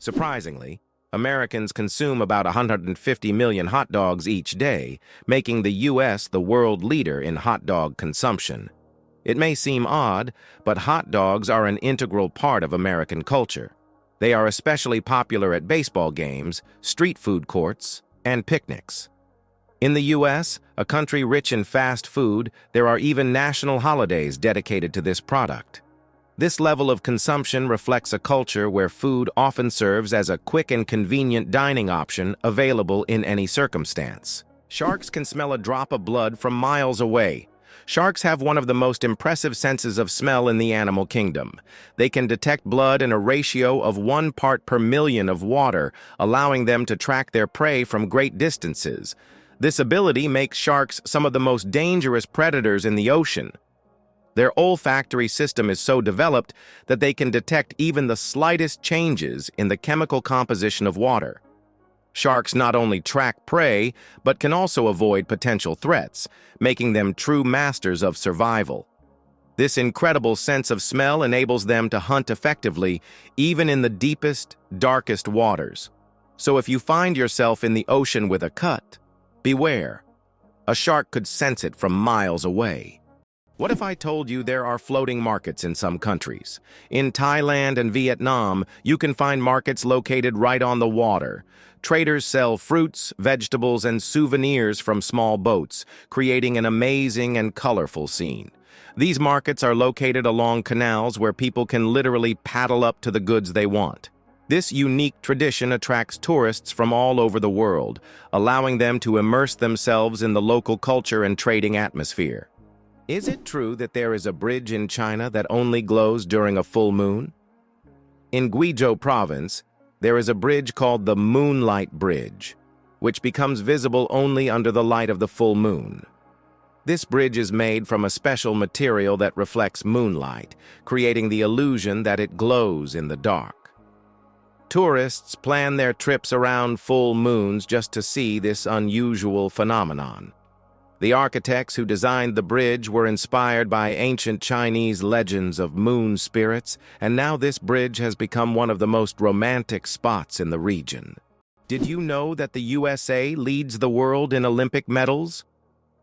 Surprisingly, Americans consume about 150 million hot dogs each day, making the U.S. the world leader in hot dog consumption. It may seem odd, but hot dogs are an integral part of American culture. They are especially popular at baseball games, street food courts, and picnics. In the U.S., a country rich in fast food, there are even national holidays dedicated to this product. This level of consumption reflects a culture where food often serves as a quick and convenient dining option available in any circumstance. Sharks can smell a drop of blood from miles away. Sharks have one of the most impressive senses of smell in the animal kingdom. They can detect blood in a ratio of 1 part per million of water, allowing them to track their prey from great distances. This ability makes sharks some of the most dangerous predators in the ocean. Their olfactory system is so developed that they can detect even the slightest changes in the chemical composition of water. Sharks not only track prey, but can also avoid potential threats, making them true masters of survival. This incredible sense of smell enables them to hunt effectively, even in the deepest, darkest waters. So if you find yourself in the ocean with a cut, beware. A shark could sense it from miles away. What if I told you there are floating markets in some countries? In Thailand and Vietnam, you can find markets located right on the water. Traders sell fruits, vegetables, and souvenirs from small boats, creating an amazing and colorful scene. These markets are located along canals where people can literally paddle up to the goods they want. This unique tradition attracts tourists from all over the world, allowing them to immerse themselves in the local culture and trading atmosphere. Is it true that there is a bridge in China that only glows during a full moon? In Guizhou province, there is a bridge called the Moonlight Bridge, which becomes visible only under the light of the full moon. This bridge is made from a special material that reflects moonlight, creating the illusion that it glows in the dark. Tourists plan their trips around full moons just to see this unusual phenomenon. The architects who designed the bridge were inspired by ancient Chinese legends of moon spirits, and now this bridge has become one of the most romantic spots in the region. Did you know that the USA leads the world in Olympic medals?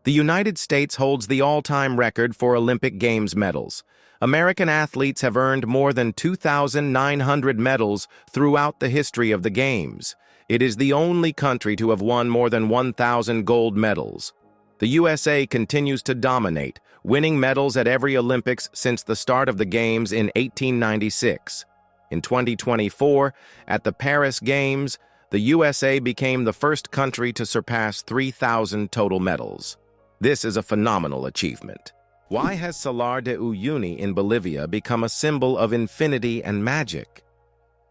The United States holds the all-time record for Olympic Games medals. American athletes have earned more than 2,900 medals throughout the history of the Games. It is the only country to have won more than 1,000 gold medals. The USA continues to dominate, winning medals at every Olympics since the start of the Games in 1896. In 2024, at the Paris Games, the USA became the first country to surpass 3,000 total medals. This is a phenomenal achievement. Why has Salar de Uyuni in Bolivia become a symbol of infinity and magic?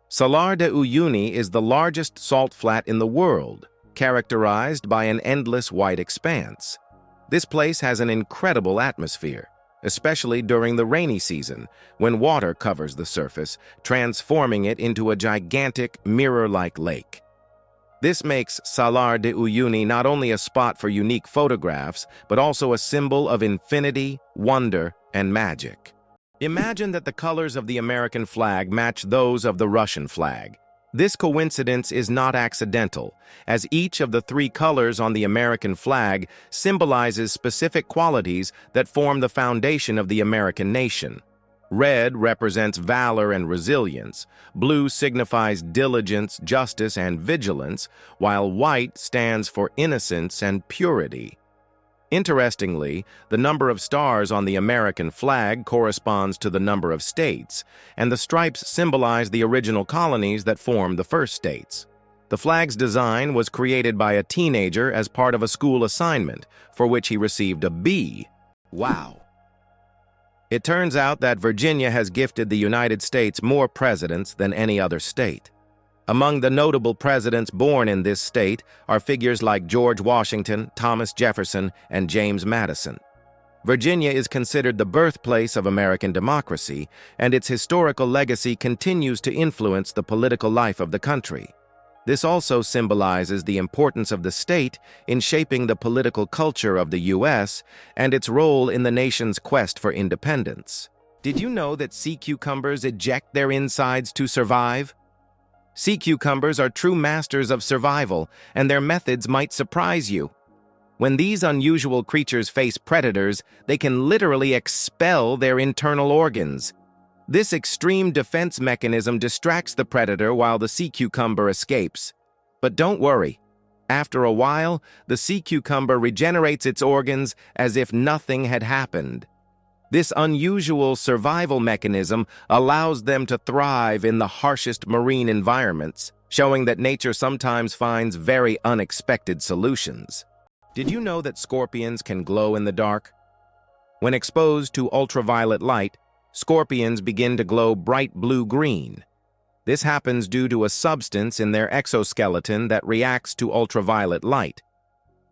Salar de Uyuni is the largest salt flat in the world, characterized by an endless white expanse. This place has an incredible atmosphere, especially during the rainy season, when water covers the surface, transforming it into a gigantic, mirror-like lake. This makes Salar de Uyuni not only a spot for unique photographs, but also a symbol of infinity, wonder, and magic. Imagine that the colors of the American flag match those of the Russian flag. This coincidence is not accidental, as each of the 3 colors on the American flag symbolizes specific qualities that form the foundation of the American nation. Red represents valor and resilience, blue signifies diligence, justice, and vigilance, while white stands for innocence and purity. Interestingly, the number of stars on the American flag corresponds to the number of states, and the stripes symbolize the original colonies that formed the first states. The flag's design was created by a teenager as part of a school assignment, for which he received a B. Wow! It turns out that Virginia has gifted the United States more presidents than any other state. Among the notable presidents born in this state are figures like George Washington, Thomas Jefferson, and James Madison. Virginia is considered the birthplace of American democracy, and its historical legacy continues to influence the political life of the country. This also symbolizes the importance of the state in shaping the political culture of the U.S. and its role in the nation's quest for independence. Did you know that sea cucumbers eject their insides to survive? Sea cucumbers are true masters of survival, and their methods might surprise you. When these unusual creatures face predators, they can literally expel their internal organs. This extreme defense mechanism distracts the predator while the sea cucumber escapes. But don't worry. After a while, the sea cucumber regenerates its organs as if nothing had happened. This unusual survival mechanism allows them to thrive in the harshest marine environments, showing that nature sometimes finds very unexpected solutions. Did you know that scorpions can glow in the dark? When exposed to ultraviolet light, scorpions begin to glow bright blue-green. This happens due to a substance in their exoskeleton that reacts to ultraviolet light.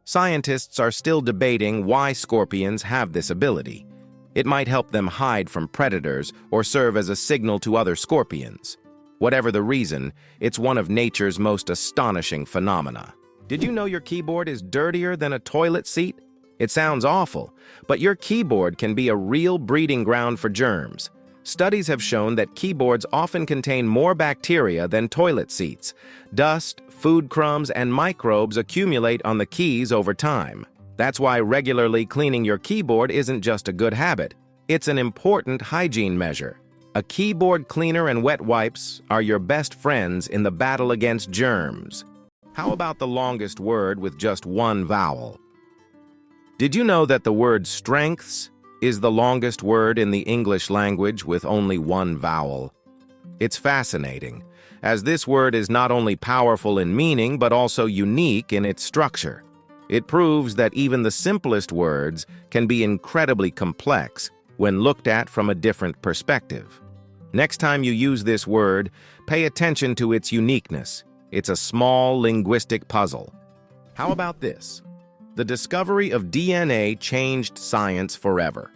Scientists are still debating why scorpions have this ability. It might help them hide from predators or serve as a signal to other scorpions. Whatever the reason, it's one of nature's most astonishing phenomena. Did you know your keyboard is dirtier than a toilet seat? It sounds awful, but your keyboard can be a real breeding ground for germs. Studies have shown that keyboards often contain more bacteria than toilet seats. Dust, food crumbs, and microbes accumulate on the keys over time. That's why regularly cleaning your keyboard isn't just a good habit. It's an important hygiene measure. A keyboard cleaner and wet wipes are your best friends in the battle against germs. How about the longest word with just one vowel? Did you know that the word strengths is the longest word in the English language with only one vowel? It's fascinating, as this word is not only powerful in meaning but also unique in its structure. It proves that even the simplest words can be incredibly complex when looked at from a different perspective. Next time you use this word, pay attention to its uniqueness. It's a small linguistic puzzle. How about this? The discovery of DNA changed science forever.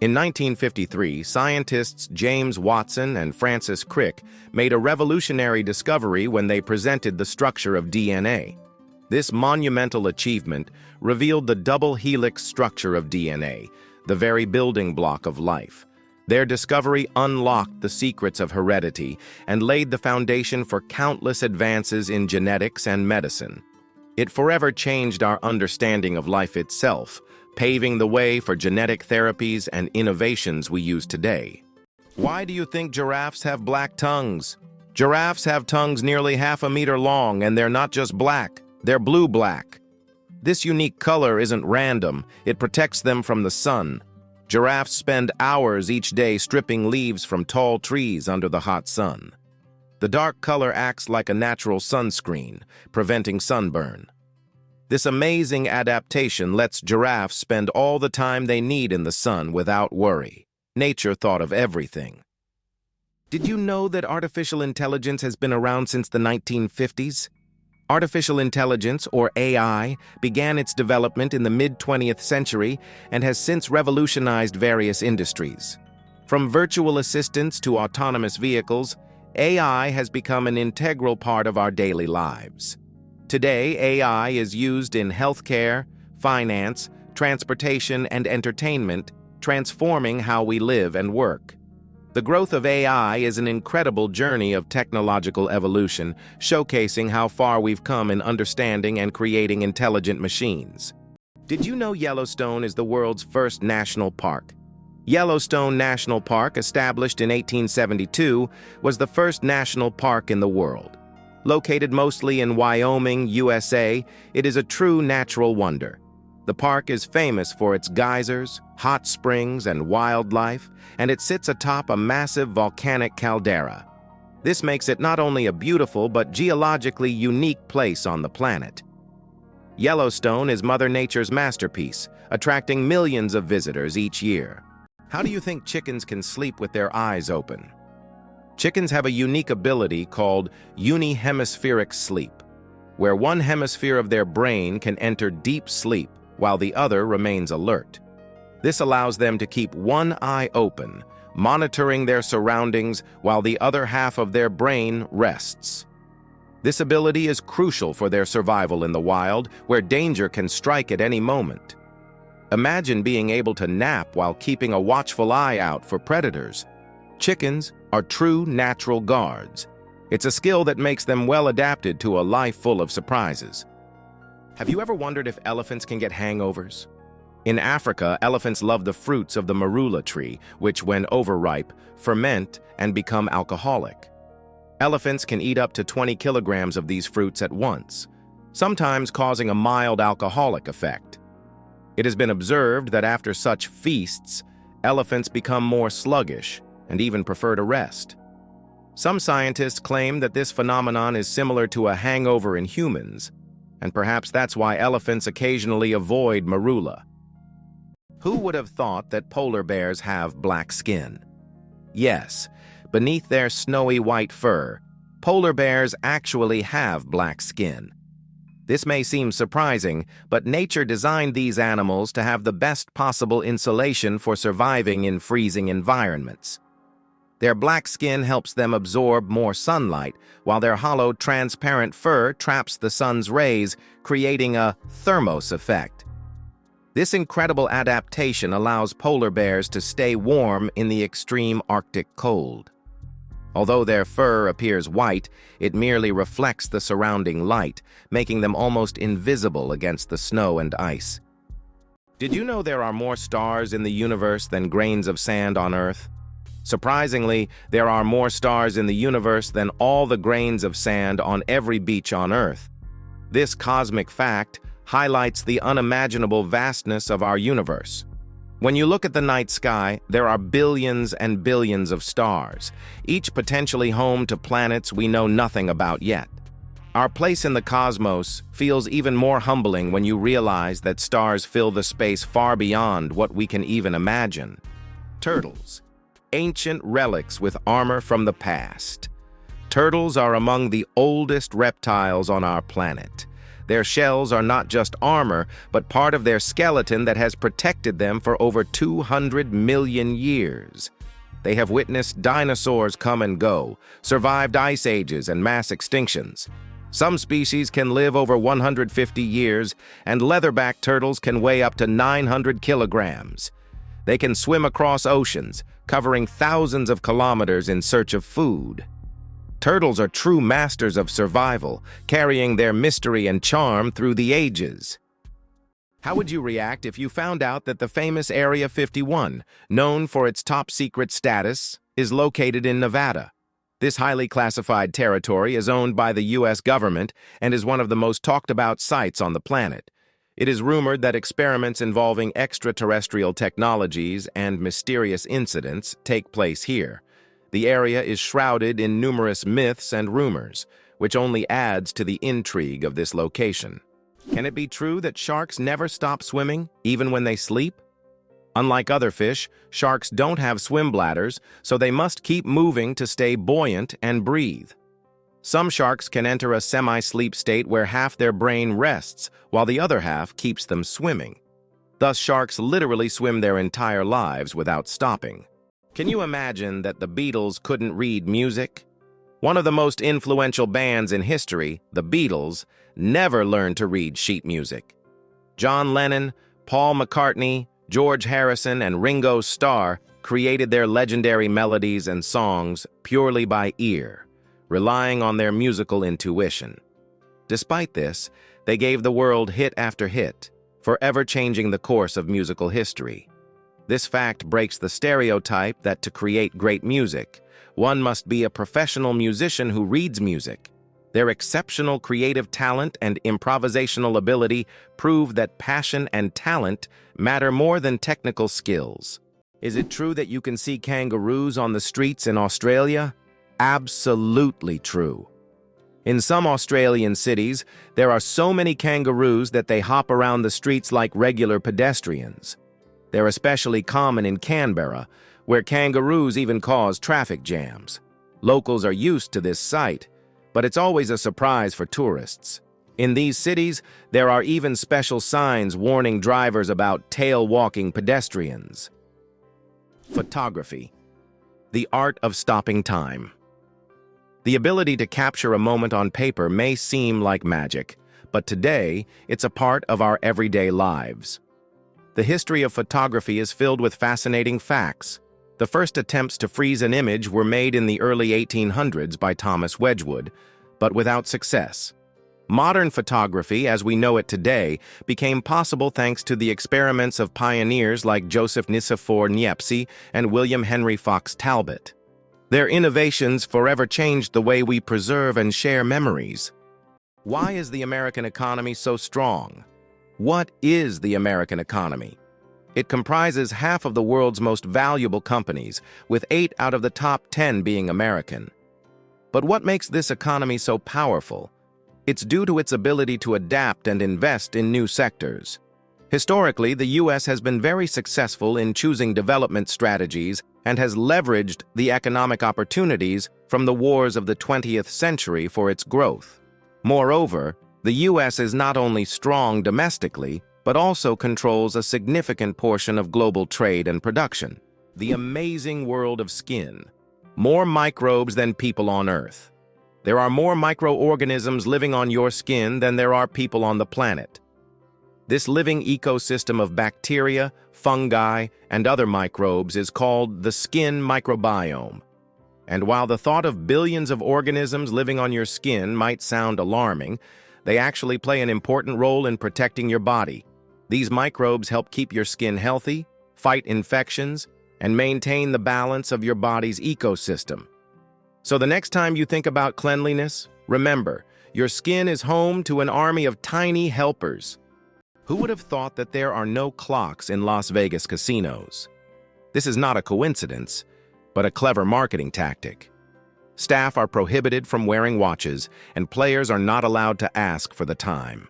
In 1953, scientists James Watson and Francis Crick made a revolutionary discovery when they presented the structure of DNA. This monumental achievement revealed the double helix structure of DNA, the very building block of life. Their discovery unlocked the secrets of heredity and laid the foundation for countless advances in genetics and medicine. It forever changed our understanding of life itself, paving the way for genetic therapies and innovations we use today. Why do you think giraffes have black tongues? Giraffes have tongues nearly half a meter long, and they're not just black, they're blue-black. This unique color isn't random, it protects them from the sun. Giraffes spend hours each day stripping leaves from tall trees under the hot sun. The dark color acts like a natural sunscreen, preventing sunburn. This amazing adaptation lets giraffes spend all the time they need in the sun without worry. Nature thought of everything. Did you know that artificial intelligence has been around since the 1950s? Artificial intelligence, or AI, began its development in the mid-20th century and has since revolutionized various industries. From virtual assistants to autonomous vehicles, AI has become an integral part of our daily lives. Today, AI is used in healthcare, finance, transportation, and entertainment, transforming how we live and work. The growth of AI is an incredible journey of technological evolution, showcasing how far we've come in understanding and creating intelligent machines. Did you know Yellowstone is the world's first national park? Yellowstone National Park, established in 1872, was the first national park in the world. Located mostly in Wyoming, USA, it is a true natural wonder. The park is famous for its geysers, hot springs, and wildlife, and it sits atop a massive volcanic caldera. This makes it not only a beautiful but geologically unique place on the planet. Yellowstone is Mother Nature's masterpiece, attracting millions of visitors each year. How do you think chickens can sleep with their eyes open? Chickens have a unique ability called unihemispheric sleep, where one hemisphere of their brain can enter deep sleep while the other remains alert. This allows them to keep one eye open, monitoring their surroundings while the other half of their brain rests. This ability is crucial for their survival in the wild, where danger can strike at any moment. Imagine being able to nap while keeping a watchful eye out for predators. Chickens are true natural guards. It's a skill that makes them well adapted to a life full of surprises. Have you ever wondered if elephants can get hangovers? In Africa, elephants love the fruits of the marula tree, which, when overripe, ferment and become alcoholic. Elephants can eat up to 20 kilograms of these fruits at once, sometimes causing a mild alcoholic effect. It has been observed that after such feasts, elephants become more sluggish and even prefer to rest. Some scientists claim that this phenomenon is similar to a hangover in humans, and perhaps that's why elephants occasionally avoid marula. Who would have thought that polar bears have black skin? Yes, beneath their snowy white fur, polar bears actually have black skin. This may seem surprising, but nature designed these animals to have the best possible insulation for surviving in freezing environments. Their black skin helps them absorb more sunlight, while their hollow, transparent fur traps the sun's rays, creating a thermos effect. This incredible adaptation allows polar bears to stay warm in the extreme Arctic cold. Although their fur appears white, it merely reflects the surrounding light, making them almost invisible against the snow and ice. Did you know there are more stars in the universe than grains of sand on Earth? Surprisingly, there are more stars in the universe than all the grains of sand on every beach on Earth. This cosmic fact highlights the unimaginable vastness of our universe. When you look at the night sky, there are billions and billions of stars, each potentially home to planets we know nothing about yet. Our place in the cosmos feels even more humbling when you realize that stars fill the space far beyond what we can even imagine. Turtles. Ancient relics with armor from the past. Turtles are among the oldest reptiles on our planet. Their shells are not just armor, but part of their skeleton that has protected them for over 200 million years. They have witnessed dinosaurs come and go, survived ice ages and mass extinctions. Some species can live over 150 years, and leatherback turtles can weigh up to 900 kilograms. They can swim across oceans, covering thousands of kilometers in search of food. Turtles are true masters of survival, carrying their mystery and charm through the ages. How would you react if you found out that the famous Area 51, known for its top-secret status, is located in Nevada? This highly classified territory is owned by the U.S. government and is one of the most talked-about sites on the planet. It is rumored that experiments involving extraterrestrial technologies and mysterious incidents take place here. The area is shrouded in numerous myths and rumors, which only adds to the intrigue of this location. Can it be true that sharks never stop swimming, even when they sleep? Unlike other fish, sharks don't have swim bladders, so they must keep moving to stay buoyant and breathe. Some sharks can enter a semi-sleep state where half their brain rests, while the other half keeps them swimming. Thus, sharks literally swim their entire lives without stopping. Can you imagine that the Beatles couldn't read music? One of the most influential bands in history, the Beatles, never learned to read sheet music. John Lennon, Paul McCartney, George Harrison, and Ringo Starr created their legendary melodies and songs purely by ear, relying on their musical intuition. Despite this, they gave the world hit after hit, forever changing the course of musical history. This fact breaks the stereotype that to create great music, one must be a professional musician who reads music. Their exceptional creative talent and improvisational ability prove that passion and talent matter more than technical skills. Is it true that you can see kangaroos on the streets in Australia? Absolutely true. In some Australian cities, there are so many kangaroos that they hop around the streets like regular pedestrians. They're especially common in Canberra, where kangaroos even cause traffic jams. Locals are used to this sight, but it's always a surprise for tourists. In these cities, there are even special signs warning drivers about tail-walking pedestrians. Photography. The art of stopping time. The ability to capture a moment on paper may seem like magic, but today it's a part of our everyday lives. The history of photography is filled with fascinating facts. The first attempts to freeze an image were made in the early 1800s by Thomas Wedgwood, but without success. Modern photography, as we know it today, became possible thanks to the experiments of pioneers like Joseph Nicephore Niepce and William Henry Fox Talbot. Their innovations forever changed the way we preserve and share memories. Why is the American economy so strong? What is the American economy? It comprises half of the world's most valuable companies, with 8 out of the top 10 being American. But what makes this economy so powerful? It's due to its ability to adapt and invest in new sectors. Historically, the U.S. has been very successful in choosing development strategies and has leveraged the economic opportunities from the wars of the 20th century for its growth. Moreover, the U.S. is not only strong domestically, but also controls a significant portion of global trade and production. The amazing world of skin. More microbes than people on Earth. There are more microorganisms living on your skin than there are people on the planet. This living ecosystem of bacteria, fungi, and other microbes is called the skin microbiome. And while the thought of billions of organisms living on your skin might sound alarming, they actually play an important role in protecting your body. These microbes help keep your skin healthy, fight infections, and maintain the balance of your body's ecosystem. So the next time you think about cleanliness, remember, your skin is home to an army of tiny helpers. Who would have thought that there are no clocks in Las Vegas casinos? This is not a coincidence, but a clever marketing tactic. Staff are prohibited from wearing watches, and players are not allowed to ask for the time.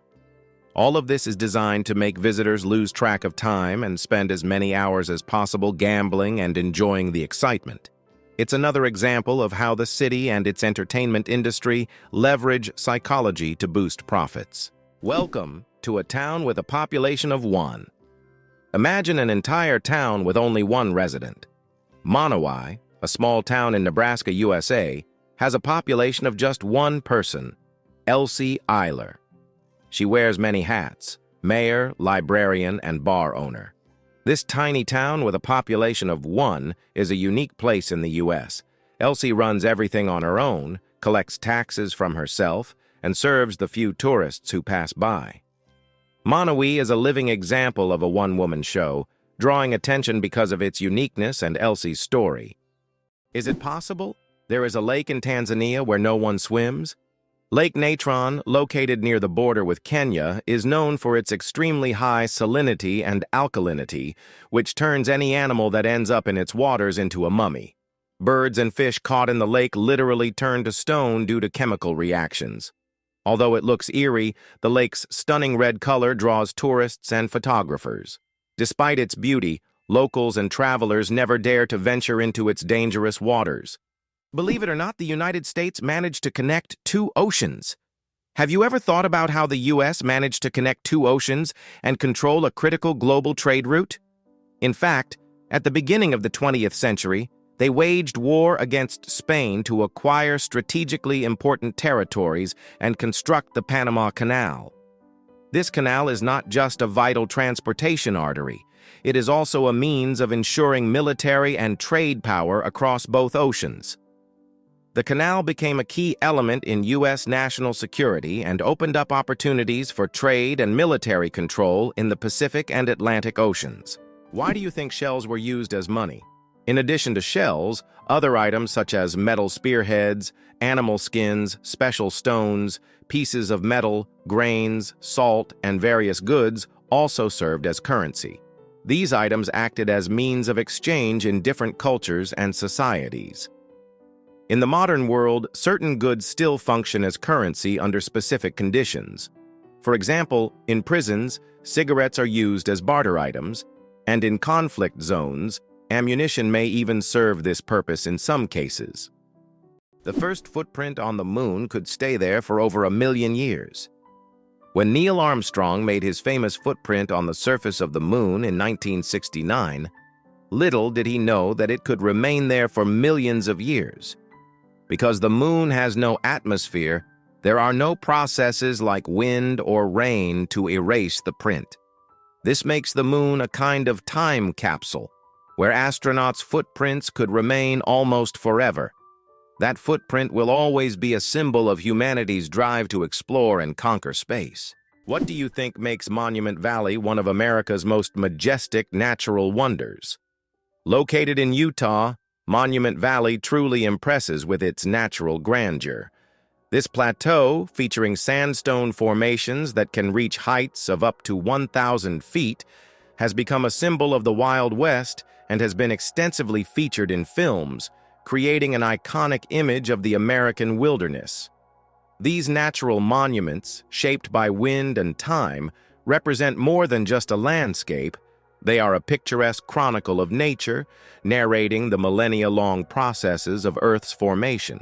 All of this is designed to make visitors lose track of time and spend as many hours as possible gambling and enjoying the excitement. It's another example of how the city and its entertainment industry leverage psychology to boost profits. Welcome to a town with a population of 1. Imagine an entire town with only 1 resident. Monowai, a small town in Nebraska, USA, has a population of just 1 person, Elsie Eiler. She wears many hats: mayor, librarian, and bar owner. This tiny town with a population of 1 is a unique place in the U.S. Elsie runs everything on her own, collects taxes from herself, and serves the few tourists who pass by. Monowai is a living example of a one-woman show, drawing attention because of its uniqueness and Elsie's story. Is it possible? There is a lake in Tanzania where no one swims? Lake Natron, located near the border with Kenya, is known for its extremely high salinity and alkalinity, which turns any animal that ends up in its waters into a mummy. Birds and fish caught in the lake literally turn to stone due to chemical reactions. Although it looks eerie, the lake's stunning red color draws tourists and photographers. Despite its beauty, locals and travelers never dare to venture into its dangerous waters. Believe it or not, the United States managed to connect 2 oceans. Have you ever thought about how the U.S. managed to connect 2 oceans and control a critical global trade route? In fact, at the beginning of the 20th century, they waged war against Spain to acquire strategically important territories and construct the Panama Canal. This canal is not just a vital transportation artery. It is also a means of ensuring military and trade power across both oceans. The canal became a key element in U.S. national security and opened up opportunities for trade and military control in the Pacific and Atlantic Oceans. Why do you think shells were used as money? In addition to shells, other items such as metal spearheads, animal skins, special stones, pieces of metal, grains, salt, and various goods also served as currency. These items acted as means of exchange in different cultures and societies. In the modern world, certain goods still function as currency under specific conditions. For example, in prisons, cigarettes are used as barter items, and in conflict zones, ammunition may even serve this purpose in some cases. The first footprint on the moon could stay there for over 1 million years. When Neil Armstrong made his famous footprint on the surface of the moon in 1969, little did he know that it could remain there for millions of years. Because the moon has no atmosphere, there are no processes like wind or rain to erase the print. This makes the moon a kind of time capsule. where astronauts' footprints could remain almost forever. That footprint will always be a symbol of humanity's drive to explore and conquer space. What do you think makes Monument Valley one of America's most majestic natural wonders? Located in Utah, Monument Valley truly impresses with its natural grandeur. This plateau, featuring sandstone formations that can reach heights of up to 1,000 feet, has become a symbol of the Wild West and has been extensively featured in films, creating an iconic image of the American wilderness. These natural monuments, shaped by wind and time, represent more than just a landscape. They are a picturesque chronicle of nature, narrating the millennia-long processes of Earth's formation.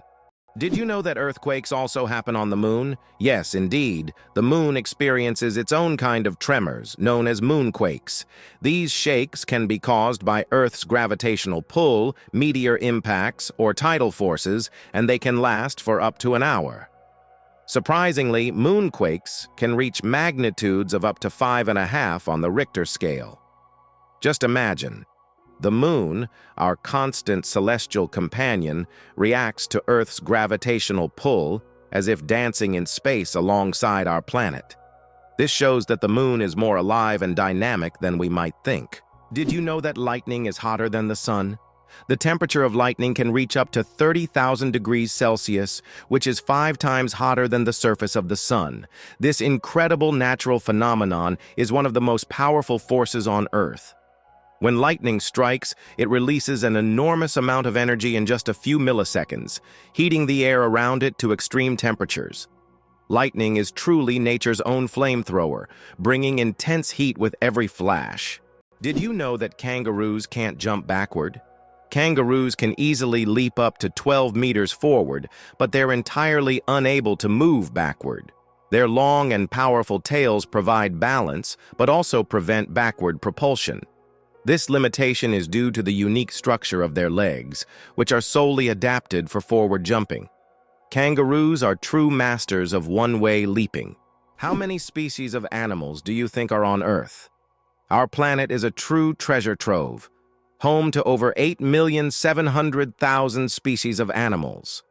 Did you know that earthquakes also happen on the moon? Yes, indeed. The moon experiences its own kind of tremors, known as moonquakes. These shakes can be caused by Earth's gravitational pull, meteor impacts, or tidal forces, and they can last for up to an hour. Surprisingly, moonquakes can reach magnitudes of up to 5.5 on the Richter scale. Just imagine. The moon, our constant celestial companion, reacts to Earth's gravitational pull as if dancing in space alongside our planet. This shows that the moon is more alive and dynamic than we might think. Did you know that lightning is hotter than the sun? The temperature of lightning can reach up to 30,000 degrees Celsius, which is 5 times hotter than the surface of the sun. This incredible natural phenomenon is one of the most powerful forces on Earth. When lightning strikes, it releases an enormous amount of energy in just a few milliseconds, heating the air around it to extreme temperatures. Lightning is truly nature's own flamethrower, bringing intense heat with every flash. Did you know that kangaroos can't jump backward? Kangaroos can easily leap up to 12 meters forward, but they're entirely unable to move backward. Their long and powerful tails provide balance, but also prevent backward propulsion. This limitation is due to the unique structure of their legs, which are solely adapted for forward jumping. Kangaroos are true masters of one-way leaping. How many species of animals do you think are on Earth? Our planet is a true treasure trove, home to over 8,700,000 species of animals.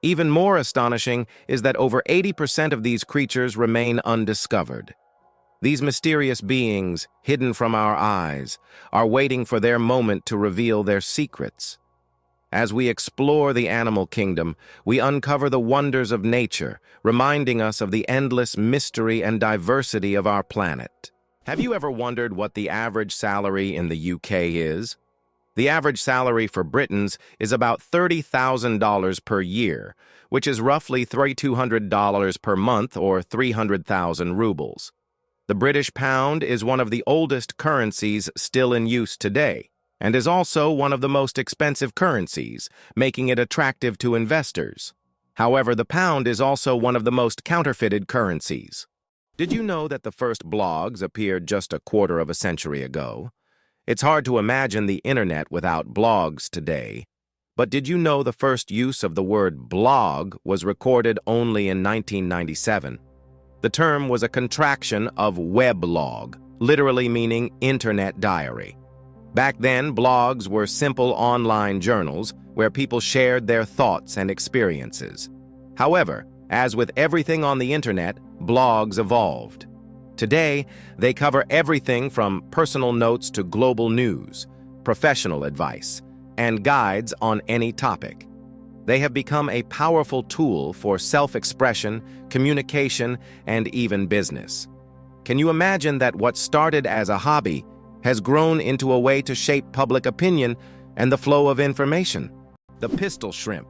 Even more astonishing is that over 80% of these creatures remain undiscovered. These mysterious beings, hidden from our eyes, are waiting for their moment to reveal their secrets. As we explore the animal kingdom, we uncover the wonders of nature, reminding us of the endless mystery and diversity of our planet. Have you ever wondered what the average salary in the UK is? The average salary for Britons is about $30,000 per year, which is roughly $3,200 per month or 300,000 rubles. The British pound is one of the oldest currencies still in use today, and is also one of the most expensive currencies, making it attractive to investors. However, the pound is also one of the most counterfeited currencies. Did you know that the first blogs appeared just a quarter of a century ago? It's hard to imagine the internet without blogs today. But did you know the first use of the word blog was recorded only in 1997? The term was a contraction of weblog, literally meaning internet diary. Back then, blogs were simple online journals where people shared their thoughts and experiences. However, as with everything on the internet, blogs evolved. Today, they cover everything from personal notes to global news, professional advice, and guides on any topic. They have become a powerful tool for self-expression, communication, and even business. Can you imagine that what started as a hobby has grown into a way to shape public opinion and the flow of information? The pistol shrimp,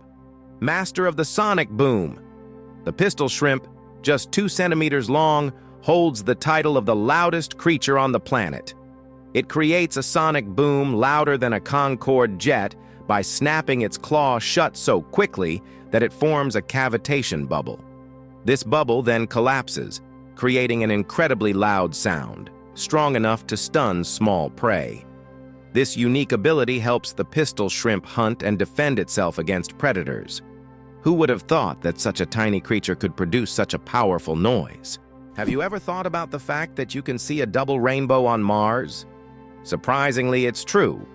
master of the sonic boom. The pistol shrimp, just 2 centimeters long, holds the title of the loudest creature on the planet. It creates a sonic boom louder than a Concorde jet by snapping its claw shut so quickly that it forms a cavitation bubble. This bubble then collapses, creating an incredibly loud sound, strong enough to stun small prey. This unique ability helps the pistol shrimp hunt and defend itself against predators. Who would have thought that such a tiny creature could produce such a powerful noise? Have you ever thought about the fact that you can see a double rainbow on Mars? Surprisingly, it's true.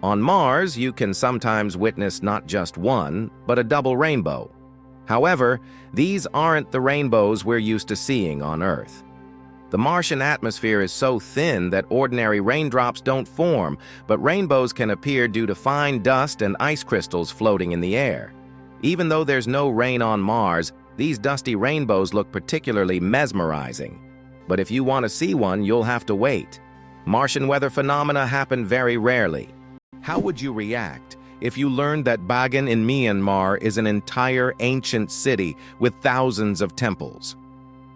On Mars, you can sometimes witness not just one, but a double rainbow. However, these aren't the rainbows we're used to seeing on Earth. The Martian atmosphere is so thin that ordinary raindrops don't form, but rainbows can appear due to fine dust and ice crystals floating in the air. Even though there's no rain on Mars, these dusty rainbows look particularly mesmerizing. But if you want to see one, you'll have to wait. Martian weather phenomena happen very rarely. How would you react if you learned that Bagan in Myanmar is an entire ancient city with thousands of temples?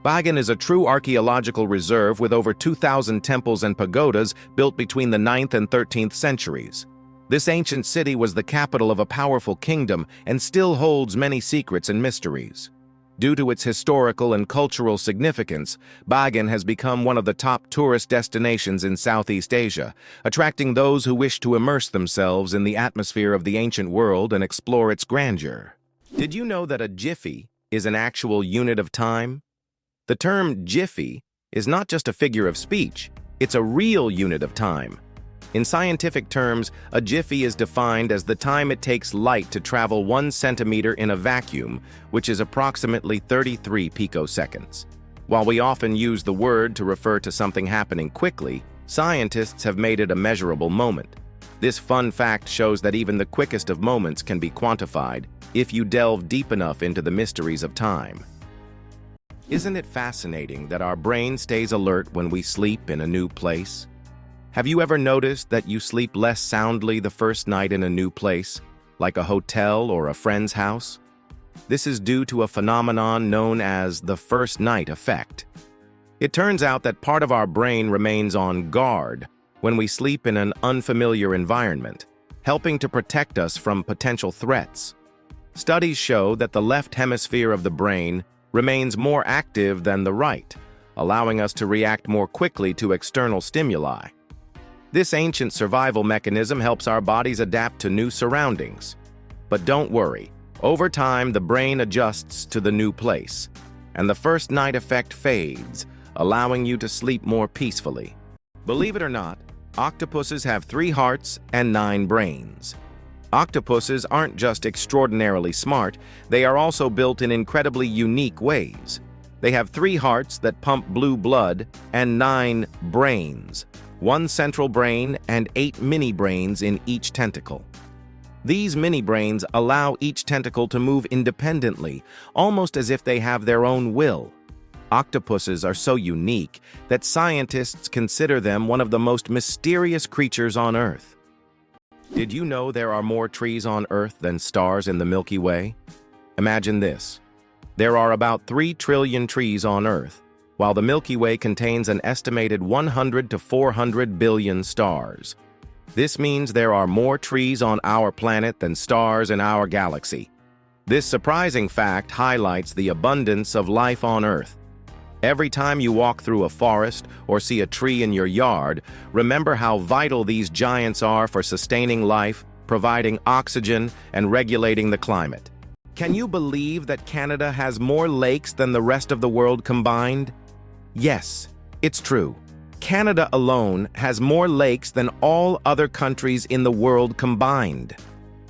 Bagan is a true archaeological reserve with over 2,000 temples and pagodas built between the 9th and 13th centuries. This ancient city was the capital of a powerful kingdom and still holds many secrets and mysteries. Due to its historical and cultural significance, Bagan has become one of the top tourist destinations in Southeast Asia, attracting those who wish to immerse themselves in the atmosphere of the ancient world and explore its grandeur. Did you know that a jiffy is an actual unit of time? The term jiffy is not just a figure of speech, it's a real unit of time. In scientific terms, a jiffy is defined as the time it takes light to travel 1 centimeter in a vacuum, which is approximately 33 picoseconds. While we often use the word to refer to something happening quickly, scientists have made it a measurable moment. This fun fact shows that even the quickest of moments can be quantified if you delve deep enough into the mysteries of time. Isn't it fascinating that our brain stays alert when we sleep in a new place? Have you ever noticed that you sleep less soundly the first night in a new place, like a hotel or a friend's house? This is due to a phenomenon known as the first night effect. It turns out that part of our brain remains on guard when we sleep in an unfamiliar environment, helping to protect us from potential threats. Studies show that the left hemisphere of the brain remains more active than the right, allowing us to react more quickly to external stimuli. This ancient survival mechanism helps our bodies adapt to new surroundings. But don't worry, over time the brain adjusts to the new place, and the first night effect fades, allowing you to sleep more peacefully. Believe it or not, octopuses have 3 hearts and 9 brains. Octopuses aren't just extraordinarily smart, they are also built in incredibly unique ways. They have 3 hearts that pump blue blood and 9 brains, 1 central brain and 8 mini brains in each tentacle. These mini brains allow each tentacle to move independently, almost as if they have their own will. Octopuses are so unique that scientists consider them one of the most mysterious creatures on Earth. Did you know there are more trees on Earth than stars in the Milky Way? Imagine this. There are about 3 trillion trees on Earth, while the Milky Way contains an estimated 100 to 400 billion stars. This means there are more trees on our planet than stars in our galaxy. This surprising fact highlights the abundance of life on Earth. Every time you walk through a forest or see a tree in your yard, remember how vital these giants are for sustaining life, providing oxygen, and regulating the climate. Can you believe that Canada has more lakes than the rest of the world combined? Yes, it's true. Canada alone has more lakes than all other countries in the world combined.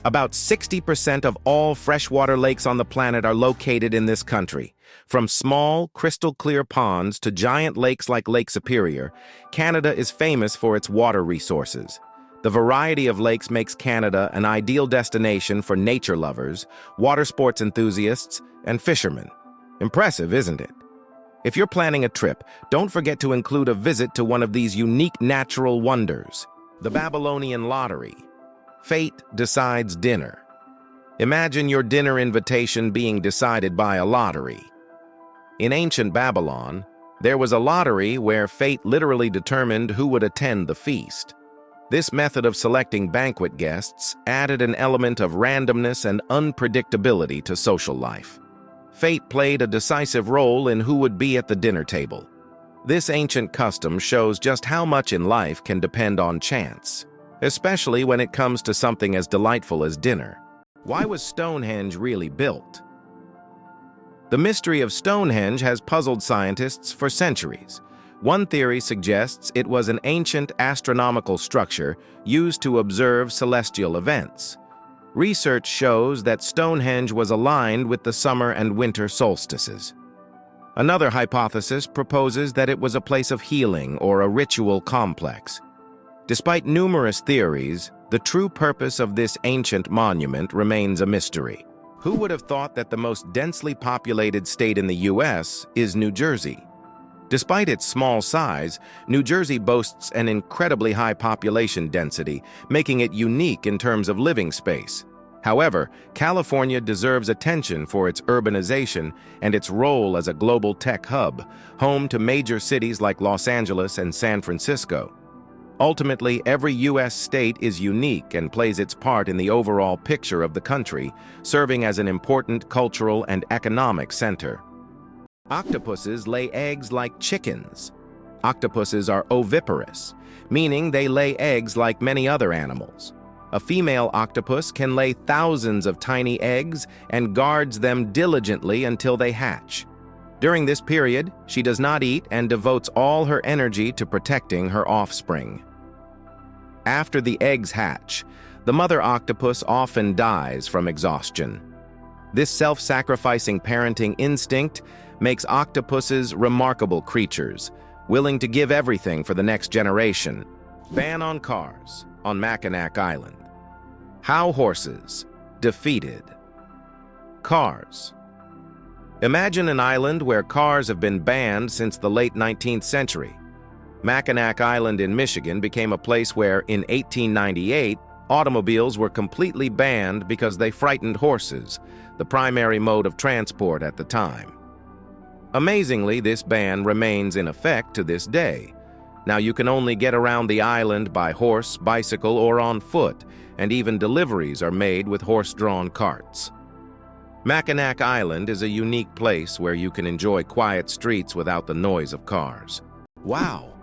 About 60% of all freshwater lakes on the planet are located in this country. From small, crystal-clear ponds to giant lakes like Lake Superior, Canada is famous for its water resources. The variety of lakes makes Canada an ideal destination for nature lovers, water sports enthusiasts, and fishermen. Impressive, isn't it? If you're planning a trip, don't forget to include a visit to one of these unique natural wonders. The Babylonian Lottery. Fate decides dinner. Imagine your dinner invitation being decided by a lottery. In ancient Babylon, there was a lottery where fate literally determined who would attend the feast. This method of selecting banquet guests added an element of randomness and unpredictability to social life. Fate played a decisive role in who would be at the dinner table. This ancient custom shows just how much in life can depend on chance, especially when it comes to something as delightful as dinner. Why was Stonehenge really built? The mystery of Stonehenge has puzzled scientists for centuries. One theory suggests it was an ancient astronomical structure used to observe celestial events. Research shows that Stonehenge was aligned with the summer and winter solstices. Another hypothesis proposes that it was a place of healing or a ritual complex. Despite numerous theories, the true purpose of this ancient monument remains a mystery. Who would have thought that the most densely populated state in the U.S. is New Jersey? Despite its small size, New Jersey boasts an incredibly high population density, making it unique in terms of living space. However, California deserves attention for its urbanization and its role as a global tech hub, home to major cities like Los Angeles and San Francisco. Ultimately, every U.S. state is unique and plays its part in the overall picture of the country, serving as an important cultural and economic center. Octopuses lay eggs like chickens. Octopuses are oviparous, meaning they lay eggs like many other animals. A female octopus can lay thousands of tiny eggs and guards them diligently until they hatch. During this period, she does not eat and devotes all her energy to protecting her offspring. After the eggs hatch, the mother octopus often dies from exhaustion. This self-sacrificing parenting instinct makes octopuses remarkable creatures, willing to give everything for the next generation. Ban on cars on Mackinac Island. How horses defeated cars. Imagine an island where cars have been banned since the late 19th century. Mackinac Island in Michigan became a place where, in 1898, automobiles were completely banned because they frightened horses, the primary mode of transport at the time. Amazingly, this ban remains in effect to this day. Now you can only get around the island by horse, bicycle, or on foot, and even deliveries are made with horse-drawn carts. Mackinac Island is a unique place where you can enjoy quiet streets without the noise of cars. Wow!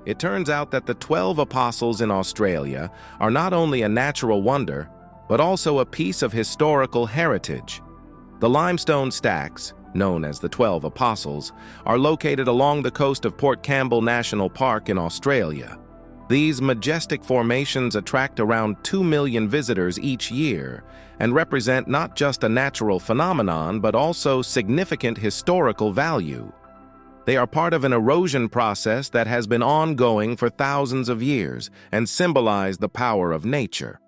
It turns out that the 12 Apostles in Australia are not only a natural wonder, but also a piece of historical heritage. The limestone stacks, known as the 12 Apostles, are located along the coast of Port Campbell National Park in Australia. These majestic formations attract around 2 million visitors each year and represent not just a natural phenomenon but also significant historical value. They are part of an erosion process that has been ongoing for thousands of years and symbolize the power of nature.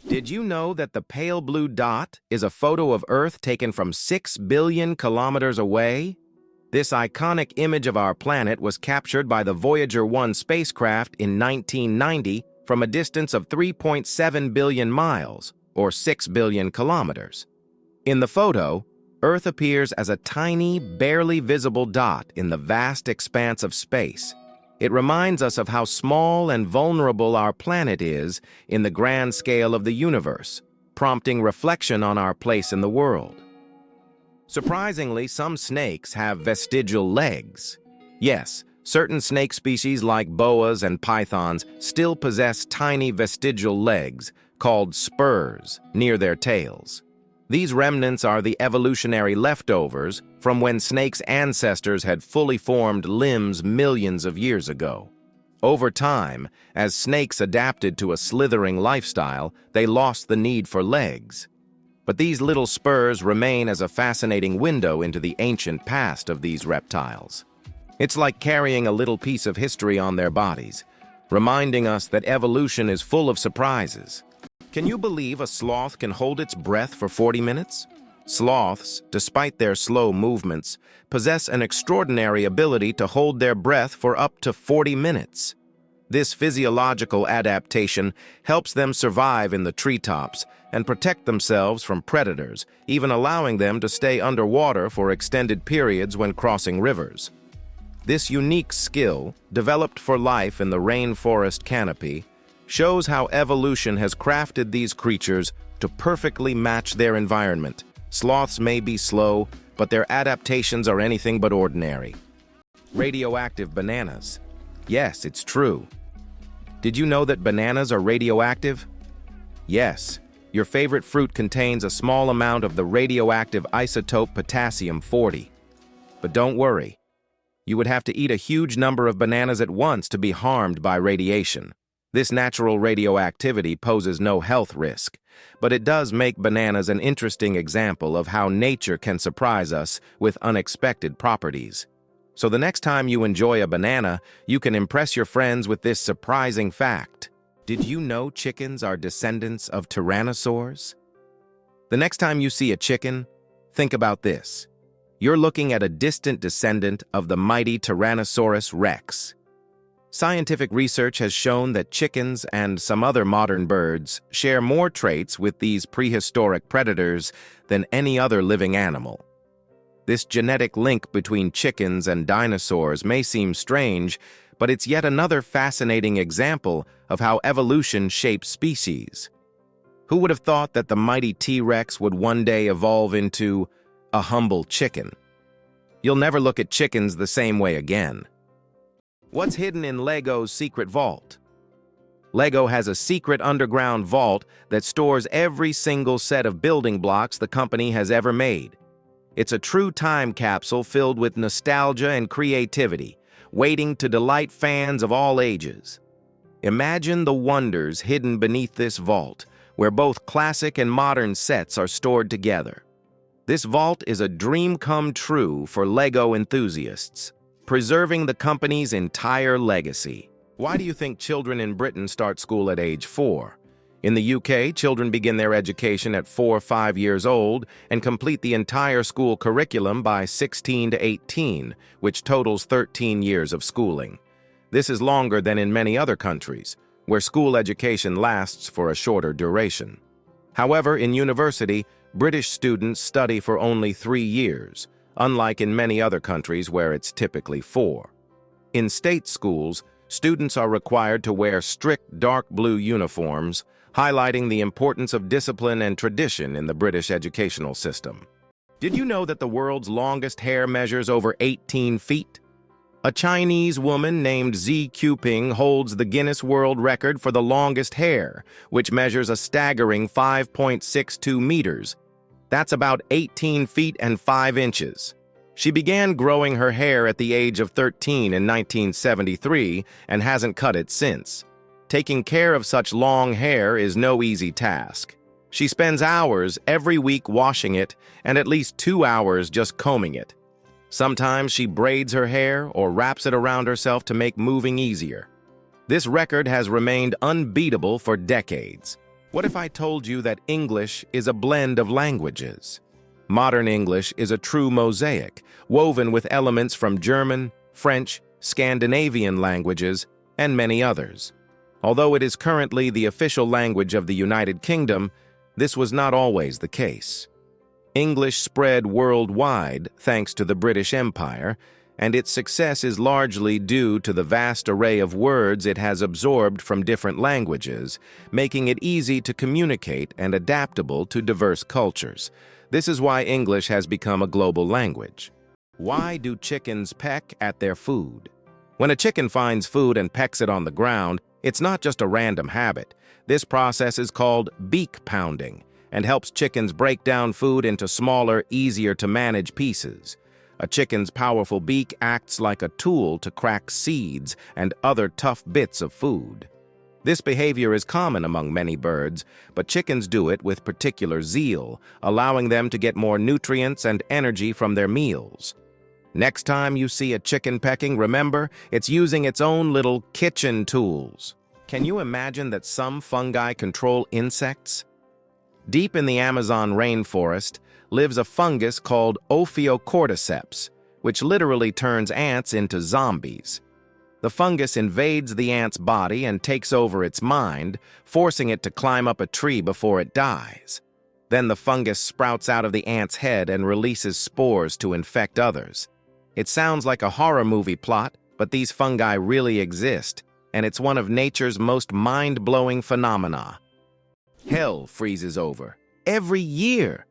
Did you know that the pale blue dot is a photo of Earth taken from 6 billion kilometers away? This iconic image of our planet was captured by the Voyager 1 spacecraft in 1990 from a distance of 3.7 billion miles, or 6 billion kilometers. In the photo, Earth appears as a tiny, barely visible dot in the vast expanse of space. It reminds us of how small and vulnerable our planet is in the grand scale of the universe, prompting reflection on our place in the world. Surprisingly, some snakes have vestigial legs. Yes, certain snake species like boas and pythons still possess tiny vestigial legs, called spurs, near their tails. These remnants are the evolutionary leftovers from when snakes' ancestors had fully formed limbs millions of years ago. Over time, as snakes adapted to a slithering lifestyle, they lost the need for legs. But these little spurs remain as a fascinating window into the ancient past of these reptiles. It's like carrying a little piece of history on their bodies, reminding us that evolution is full of surprises. Can you believe a sloth can hold its breath for 40 minutes? Sloths, despite their slow movements, possess an extraordinary ability to hold their breath for up to 40 minutes. This physiological adaptation helps them survive in the treetops and protect themselves from predators, even allowing them to stay underwater for extended periods when crossing rivers. This unique skill, developed for life in the rainforest canopy, shows how evolution has crafted these creatures to perfectly match their environment. Sloths may be slow, but their adaptations are anything but ordinary. Radioactive bananas. Yes, it's true. Did you know that bananas are radioactive? Yes, your favorite fruit contains a small amount of the radioactive isotope potassium-40. But don't worry. You would have to eat a huge number of bananas at once to be harmed by radiation. This natural radioactivity poses no health risk, but it does make bananas an interesting example of how nature can surprise us with unexpected properties. So the next time you enjoy a banana, you can impress your friends with this surprising fact. Did you know chickens are descendants of tyrannosaurs? The next time you see a chicken, think about this. You're looking at a distant descendant of the mighty Tyrannosaurus rex. Scientific research has shown that chickens and some other modern birds share more traits with these prehistoric predators than any other living animal. This genetic link between chickens and dinosaurs may seem strange, but it's yet another fascinating example of how evolution shapes species. Who would have thought that the mighty T-Rex would one day evolve into a humble chicken? You'll never look at chickens the same way again. What's hidden in Lego's secret vault? Lego has a secret underground vault that stores every single set of building blocks the company has ever made. It's a true time capsule filled with nostalgia and creativity, waiting to delight fans of all ages. Imagine the wonders hidden beneath this vault, where both classic and modern sets are stored together. This vault is a dream come true for Lego enthusiasts, preserving the company's entire legacy. Why do you think children in Britain start school at age 4? In the UK, children begin their education at 4 or 5 years old and complete the entire school curriculum by 16 to 18, which totals 13 years of schooling. This is longer than in many other countries, where school education lasts for a shorter duration. However, in university, British students study for only 3 years, unlike in many other countries where it's typically 4. In state schools, students are required to wear strict dark blue uniforms, highlighting the importance of discipline and tradition in the British educational system. Did you know that the world's longest hair measures over 18 feet? A Chinese woman named Xi Quping holds the Guinness World Record for the longest hair, which measures a staggering 5.62 meters. That's about 18 feet and 5 inches. She began growing her hair at the age of 13 in 1973 and hasn't cut it since. Taking care of such long hair is no easy task. She spends hours every week washing it and at least 2 hours just combing it. Sometimes she braids her hair or wraps it around herself to make moving easier. This record has remained unbeatable for decades. What if I told you that English is a blend of languages? Modern English is a true mosaic, woven with elements from German, French, Scandinavian languages, and many others. Although it is currently the official language of the United Kingdom, this was not always the case. English spread worldwide thanks to the British Empire, and its success is largely due to the vast array of words it has absorbed from different languages, making it easy to communicate and adaptable to diverse cultures. This is why English has become a global language. Why do chickens peck at their food? When a chicken finds food and pecks it on the ground, it's not just a random habit. This process is called beak pounding and helps chickens break down food into smaller, easier-to-manage pieces. A chicken's powerful beak acts like a tool to crack seeds and other tough bits of food. This behavior is common among many birds, but chickens do it with particular zeal, allowing them to get more nutrients and energy from their meals. Next time you see a chicken pecking, remember, it's using its own little kitchen tools. Can you imagine that some fungi control insects? Deep in the Amazon rainforest lives a fungus called Ophiocordyceps, which literally turns ants into zombies. The fungus invades the ant's body and takes over its mind, forcing it to climb up a tree before it dies. Then the fungus sprouts out of the ant's head and releases spores to infect others. It sounds like a horror movie plot, but these fungi really exist, and it's one of nature's most mind-blowing phenomena. Hell freezes over every year.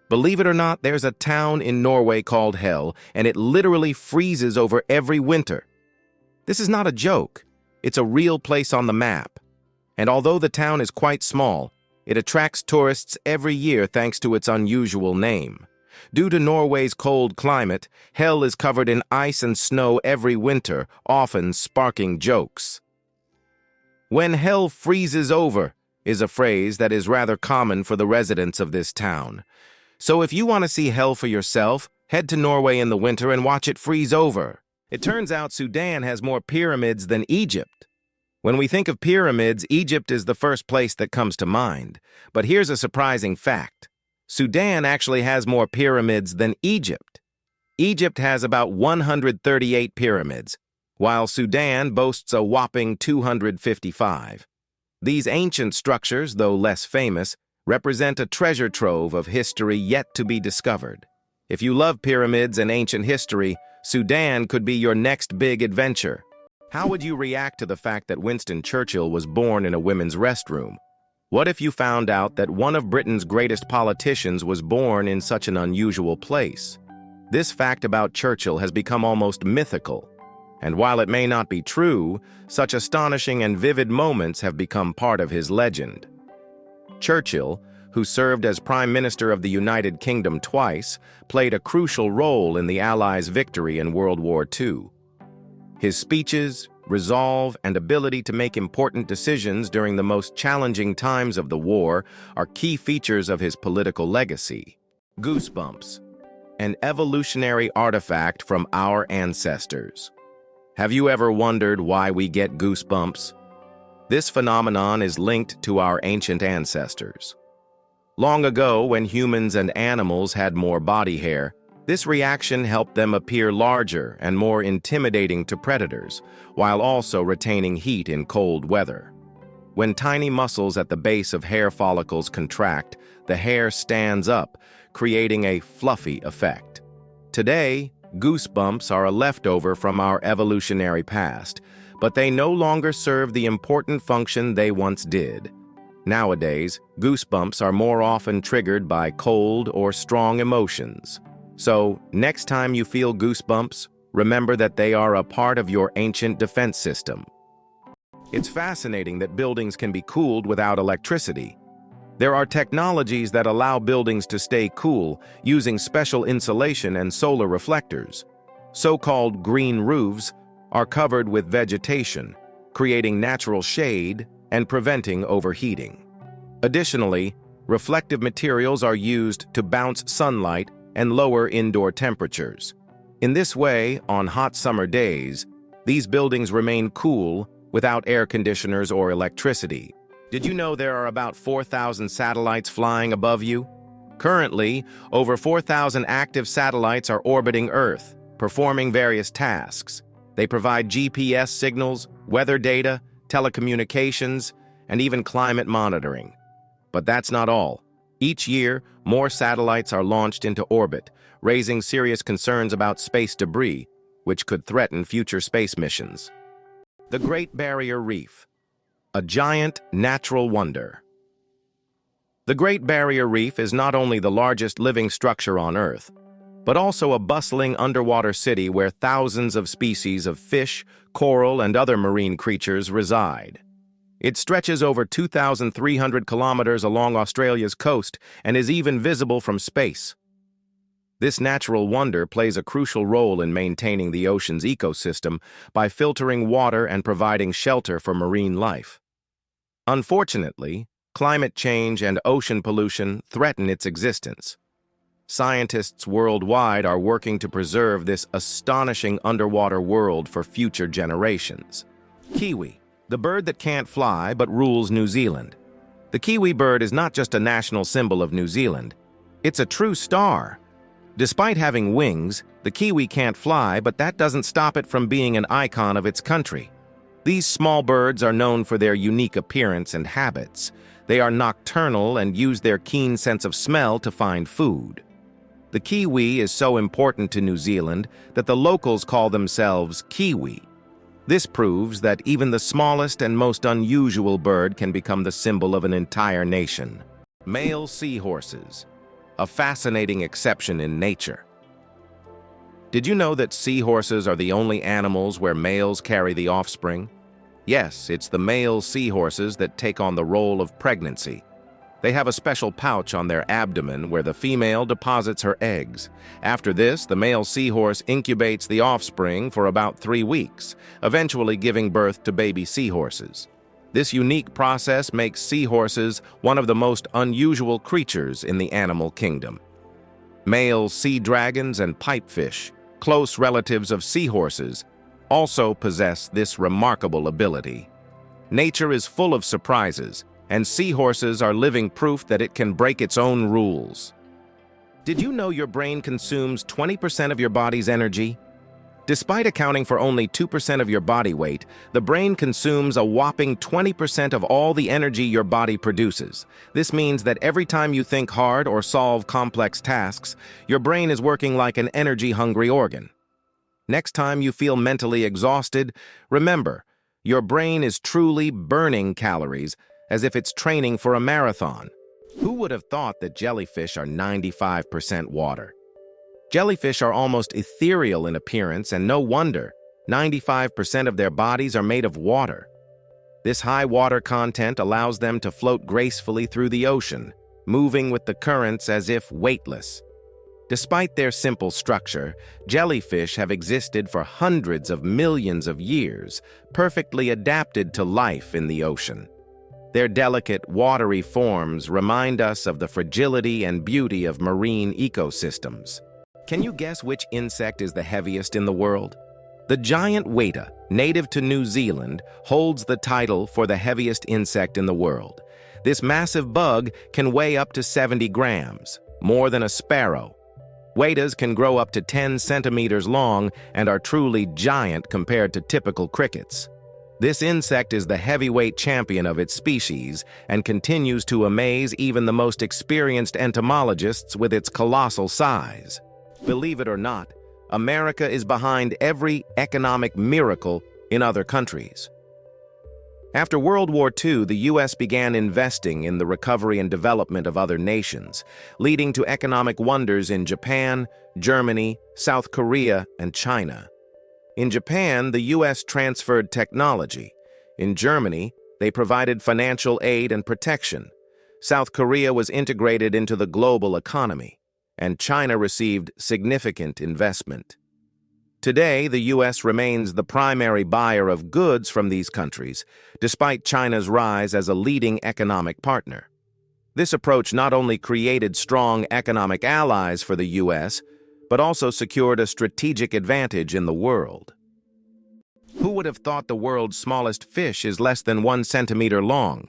Believe it or not, there's a town in Norway called Hell, and it literally freezes over every winter. This is not a joke. It's a real place on the map. And although the town is quite small, it attracts tourists every year thanks to its unusual name. Due to Norway's cold climate, hell is covered in ice and snow every winter, often sparking jokes. "When hell freezes over" is a phrase that is rather common for the residents of this town. So if you want to see hell for yourself, head to Norway in the winter and watch it freeze over. It turns out Sudan has more pyramids than Egypt. When we think of pyramids, Egypt is the first place that comes to mind. But here's a surprising fact. Sudan actually has more pyramids than Egypt. Egypt has about 138 pyramids, while Sudan boasts a whopping 255. These ancient structures, though less famous, represent a treasure trove of history yet to be discovered. If you love pyramids and ancient history, Sudan could be your next big adventure. How would you react to the fact that Winston Churchill was born in a women's restroom? What if you found out that one of Britain's greatest politicians was born in such an unusual place? This fact about Churchill has become almost mythical. And while it may not be true, such astonishing and vivid moments have become part of his legend. Churchill, who served as Prime Minister of the United Kingdom twice, played a crucial role in the Allies' victory in World War II. His speeches, resolve, and ability to make important decisions during the most challenging times of the war are key features of his political legacy. Goosebumps, an evolutionary artifact from our ancestors. Have you ever wondered why we get goosebumps? This phenomenon is linked to our ancient ancestors. Long ago, when humans and animals had more body hair, this reaction helped them appear larger and more intimidating to predators, while also retaining heat in cold weather. When tiny muscles at the base of hair follicles contract, the hair stands up, creating a fluffy effect. Today, goosebumps are a leftover from our evolutionary past, but they no longer serve the important function they once did. Nowadays, goosebumps are more often triggered by cold or strong emotions. So, next time you feel goosebumps, remember that they are a part of your ancient defense system. It's fascinating that buildings can be cooled without electricity. There are technologies that allow buildings to stay cool using special insulation and solar reflectors. So-called green roofs are covered with vegetation, creating natural shade and preventing overheating. Additionally, reflective materials are used to bounce sunlight and lower indoor temperatures. In this way, on hot summer days, these buildings remain cool without air conditioners or electricity. Did you know there are about 4,000 satellites flying above you? Currently, over 4,000 active satellites are orbiting Earth, performing various tasks. They provide GPS signals, weather data, telecommunications, and even climate monitoring. But that's not all. Each year, more satellites are launched into orbit, raising serious concerns about space debris, which could threaten future space missions. The Great Barrier Reef, a giant natural wonder. The Great Barrier Reef is not only the largest living structure on Earth, but also a bustling underwater city where thousands of species of fish, coral, and other marine creatures reside. It stretches over 2,300 kilometers along Australia's coast and is even visible from space. This natural wonder plays a crucial role in maintaining the ocean's ecosystem by filtering water and providing shelter for marine life. Unfortunately, climate change and ocean pollution threaten its existence. Scientists worldwide are working to preserve this astonishing underwater world for future generations. Kiwi, the bird that can't fly but rules New Zealand. The kiwi bird is not just a national symbol of New Zealand. It's a true star. Despite having wings, the kiwi can't fly, but that doesn't stop it from being an icon of its country. These small birds are known for their unique appearance and habits. They are nocturnal and use their keen sense of smell to find food. The kiwi is so important to New Zealand that the locals call themselves Kiwi. This proves that even the smallest and most unusual bird can become the symbol of an entire nation. Male seahorses, a fascinating exception in nature. Did you know that seahorses are the only animals where males carry the offspring? Yes, it's the male seahorses that take on the role of pregnancy. They have a special pouch on their abdomen where the female deposits her eggs. After this, the male seahorse incubates the offspring for about 3 weeks, eventually giving birth to baby seahorses. This unique process makes seahorses one of the most unusual creatures in the animal kingdom. Male sea dragons and pipefish, close relatives of seahorses, also possess this remarkable ability. Nature is full of surprises, and seahorses are living proof that it can break its own rules. Did you know your brain consumes 20% of your body's energy? Despite accounting for only 2% of your body weight, the brain consumes a whopping 20% of all the energy your body produces. This means that every time you think hard or solve complex tasks, your brain is working like an energy-hungry organ. Next time you feel mentally exhausted, remember, your brain is truly burning calories as if it's training for a marathon. Who would have thought that jellyfish are 95% water? Jellyfish are almost ethereal in appearance, and no wonder, 95% of their bodies are made of water. This high water content allows them to float gracefully through the ocean, moving with the currents as if weightless. Despite their simple structure, jellyfish have existed for hundreds of millions of years, perfectly adapted to life in the ocean. Their delicate, watery forms remind us of the fragility and beauty of marine ecosystems. Can you guess which insect is the heaviest in the world? The giant weta, native to New Zealand, holds the title for the heaviest insect in the world. This massive bug can weigh up to 70 grams, more than a sparrow. Wetas can grow up to 10 centimeters long and are truly giant compared to typical crickets. This insect is the heavyweight champion of its species and continues to amaze even the most experienced entomologists with its colossal size. Believe it or not, America is behind every economic miracle in other countries. After World War II, the U.S. began investing in the recovery and development of other nations, leading to economic wonders in Japan, Germany, South Korea, and China. In Japan, the U.S. transferred technology. In Germany, they provided financial aid and protection. South Korea was integrated into the global economy, and China received significant investment. Today, the U.S. remains the primary buyer of goods from these countries, despite China's rise as a leading economic partner. This approach not only created strong economic allies for the U.S., but also secured a strategic advantage in the world. Who would have thought the world's smallest fish is less than 1 centimeter long?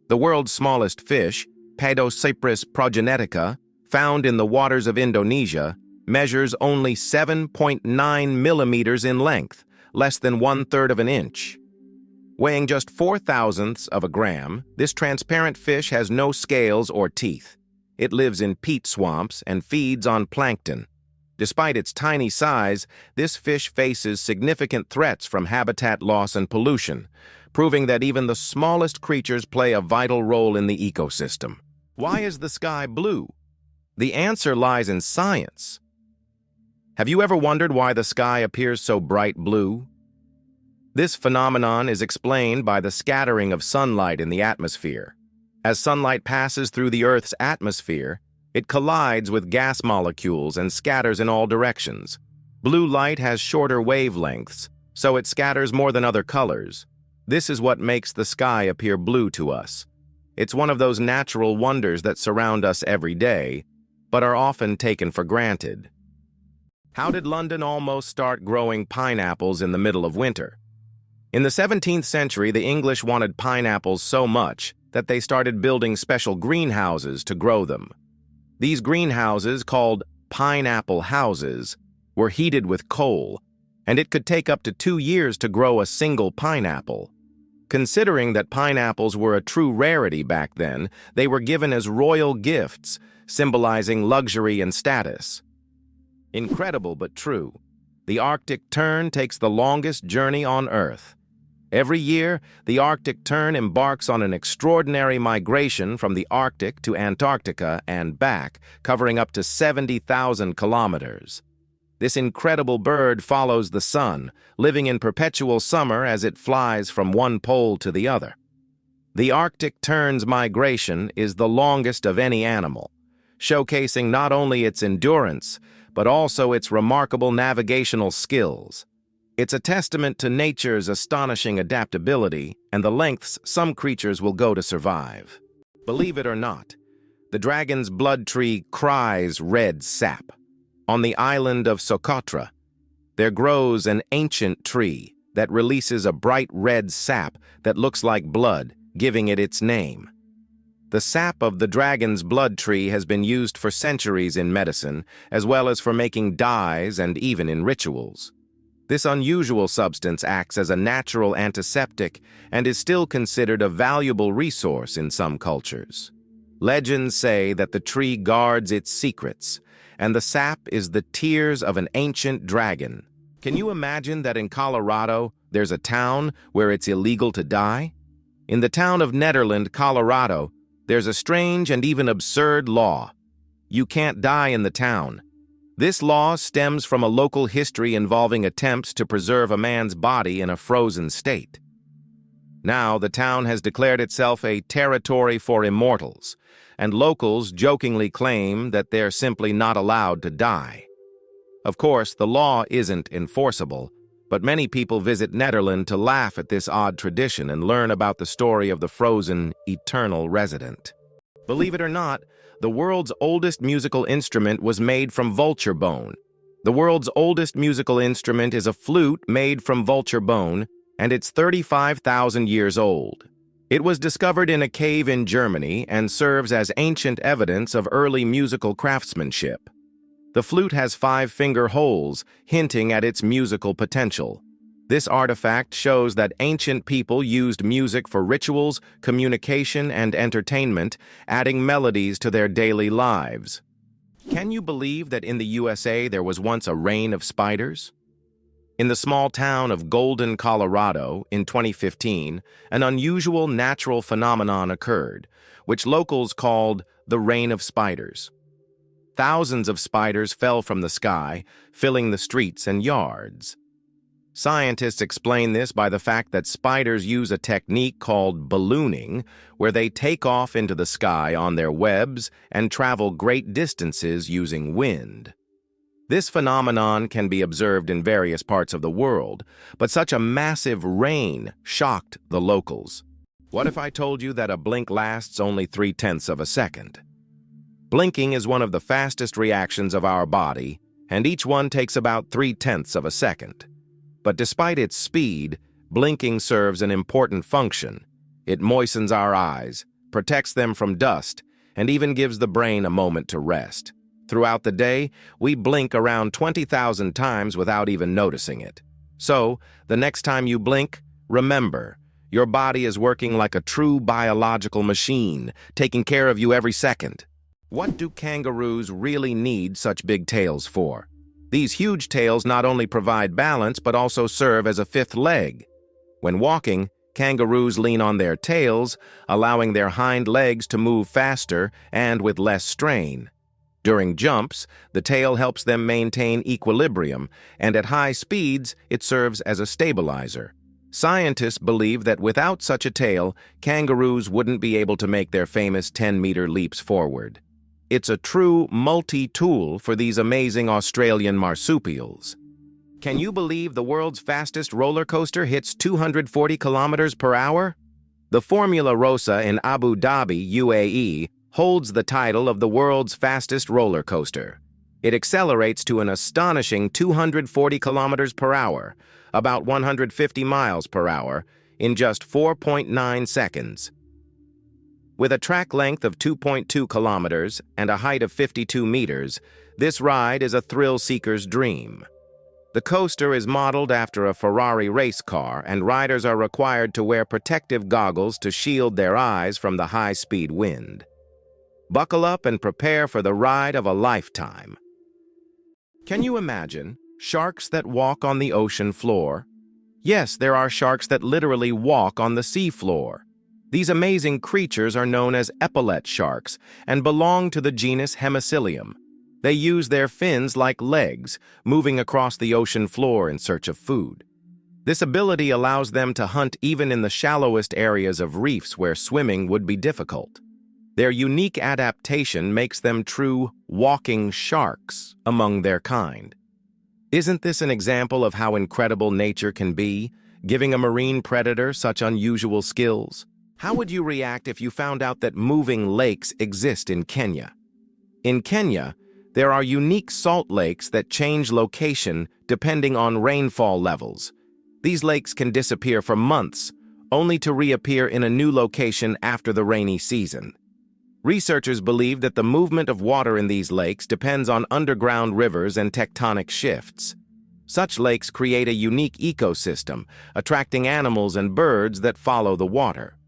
The world's smallest fish, Paedocypris progenetica, found in the waters of Indonesia, measures only 7.9 millimeters in length, less than 1/3 of an inch. Weighing just 0.004 of a gram, this transparent fish has no scales or teeth. It lives in peat swamps and feeds on plankton. Despite its tiny size, this fish faces significant threats from habitat loss and pollution, proving that even the smallest creatures play a vital role in the ecosystem. Why is the sky blue? The answer lies in science. Have you ever wondered why the sky appears so bright blue? This phenomenon is explained by the scattering of sunlight in the atmosphere. As sunlight passes through the Earth's atmosphere, it collides with gas molecules and scatters in all directions. Blue light has shorter wavelengths, so it scatters more than other colors. This is what makes the sky appear blue to us. It's one of those natural wonders that surround us every day, but are often taken for granted. How did London almost start growing pineapples in the middle of winter? In the 17th century, the English wanted pineapples so much that they started building special greenhouses to grow them. These greenhouses, called pineapple houses, were heated with coal, and it could take up to 2 years to grow a single pineapple. Considering that pineapples were a true rarity back then, they were given as royal gifts, symbolizing luxury and status. Incredible but true. The Arctic tern takes the longest journey on Earth. Every year, the Arctic tern embarks on an extraordinary migration from the Arctic to Antarctica and back, covering up to 70,000 kilometers. This incredible bird follows the sun, living in perpetual summer as it flies from one pole to the other. The Arctic tern's migration is the longest of any animal, showcasing not only its endurance, but also its remarkable navigational skills. It's a testament to nature's astonishing adaptability and the lengths some creatures will go to survive. Believe it or not, the dragon's blood tree cries red sap. On the island of Socotra, there grows an ancient tree that releases a bright red sap that looks like blood, giving it its name. The sap of the dragon's blood tree has been used for centuries in medicine, as well as for making dyes and even in rituals. This unusual substance acts as a natural antiseptic and is still considered a valuable resource in some cultures. Legends say that the tree guards its secrets, and the sap is the tears of an ancient dragon. Can you imagine that in Colorado, there's a town where it's illegal to die? In the town of Nederland, Colorado, there's a strange and even absurd law. You can't die in the town. This law stems from a local history involving attempts to preserve a man's body in a frozen state. Now, the town has declared itself a territory for immortals, and locals jokingly claim that they're simply not allowed to die. Of course, the law isn't enforceable, but many people visit Nederland to laugh at this odd tradition and learn about the story of the frozen, eternal resident. Believe it or not, the world's oldest musical instrument was made from vulture bone. The world's oldest musical instrument is a flute made from vulture bone, and it's 35,000 years old. It was discovered in a cave in Germany and serves as ancient evidence of early musical craftsmanship. The flute has 5-finger holes, hinting at its musical potential. This artifact shows that ancient people used music for rituals, communication, and entertainment, adding melodies to their daily lives. Can you believe that in the USA there was once a reign of spiders? In the small town of Golden, Colorado, in 2015, an unusual natural phenomenon occurred, which locals called the reign of spiders. Thousands of spiders fell from the sky, filling the streets and yards. Scientists explain this by the fact that spiders use a technique called ballooning, where they take off into the sky on their webs and travel great distances using wind. This phenomenon can be observed in various parts of the world, but such a massive rain shocked the locals. What if I told you that a blink lasts only 0.3 of a second? Blinking is one of the fastest reactions of our body, and each one takes about 0.3 of a second. But despite its speed, blinking serves an important function. It moistens our eyes, protects them from dust, and even gives the brain a moment to rest. Throughout the day, we blink around 20,000 times without even noticing it. So, the next time you blink, remember, your body is working like a true biological machine, taking care of you every second. What do kangaroos really need such big tails for? These huge tails not only provide balance but also serve as a fifth leg. When walking, kangaroos lean on their tails, allowing their hind legs to move faster and with less strain. During jumps, the tail helps them maintain equilibrium, and at high speeds, it serves as a stabilizer. Scientists believe that without such a tail, kangaroos wouldn't be able to make their famous 10-meter leaps forward. It's a true multi-tool for these amazing Australian marsupials. Can you believe the world's fastest roller coaster hits 240 kilometers per hour? The Formula Rossa in Abu Dhabi, UAE, holds the title of the world's fastest roller coaster. It accelerates to an astonishing 240 kilometers per hour, about 150 miles per hour, in just 4.9 seconds. With a track length of 2.2 kilometers and a height of 52 meters, this ride is a thrill-seeker's dream. The coaster is modeled after a Ferrari race car, and riders are required to wear protective goggles to shield their eyes from the high-speed wind. Buckle up and prepare for the ride of a lifetime. Can you imagine sharks that walk on the ocean floor? Yes, there are sharks that literally walk on the sea floor. These amazing creatures are known as epaulet sharks and belong to the genus Hemicillium. They use their fins like legs, moving across the ocean floor in search of food. This ability allows them to hunt even in the shallowest areas of reefs where swimming would be difficult. Their unique adaptation makes them true walking sharks among their kind. Isn't this an example of how incredible nature can be, giving a marine predator such unusual skills? How would you react if you found out that moving lakes exist in Kenya? In Kenya, there are unique salt lakes that change location depending on rainfall levels. These lakes can disappear for months, only to reappear in a new location after the rainy season. Researchers believe that the movement of water in these lakes depends on underground rivers and tectonic shifts. Such lakes create a unique ecosystem, attracting animals and birds that follow the water.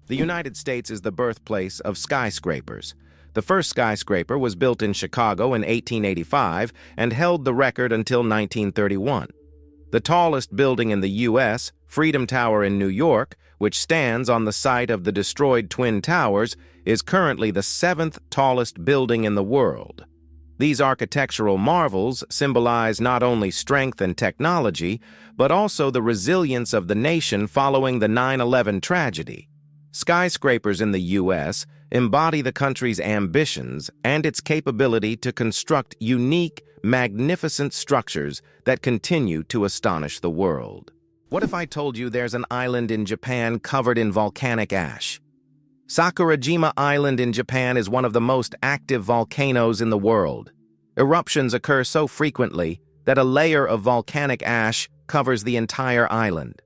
The United States is the birthplace of skyscrapers. The first skyscraper was built in Chicago in 1885 and held the record until 1931. The tallest building in the U.S., Freedom Tower in New York, which stands on the site of the destroyed Twin Towers, is currently the seventh tallest building in the world. These architectural marvels symbolize not only strength and technology, but also the resilience of the nation following the 9/11 tragedy. Skyscrapers in the U.S. embody the country's ambitions and its capability to construct unique, magnificent structures that continue to astonish the world. What if I told you there's an island in Japan covered in volcanic ash? Sakurajima Island in Japan is one of the most active volcanoes in the world. Eruptions occur so frequently that a layer of volcanic ash covers the entire island.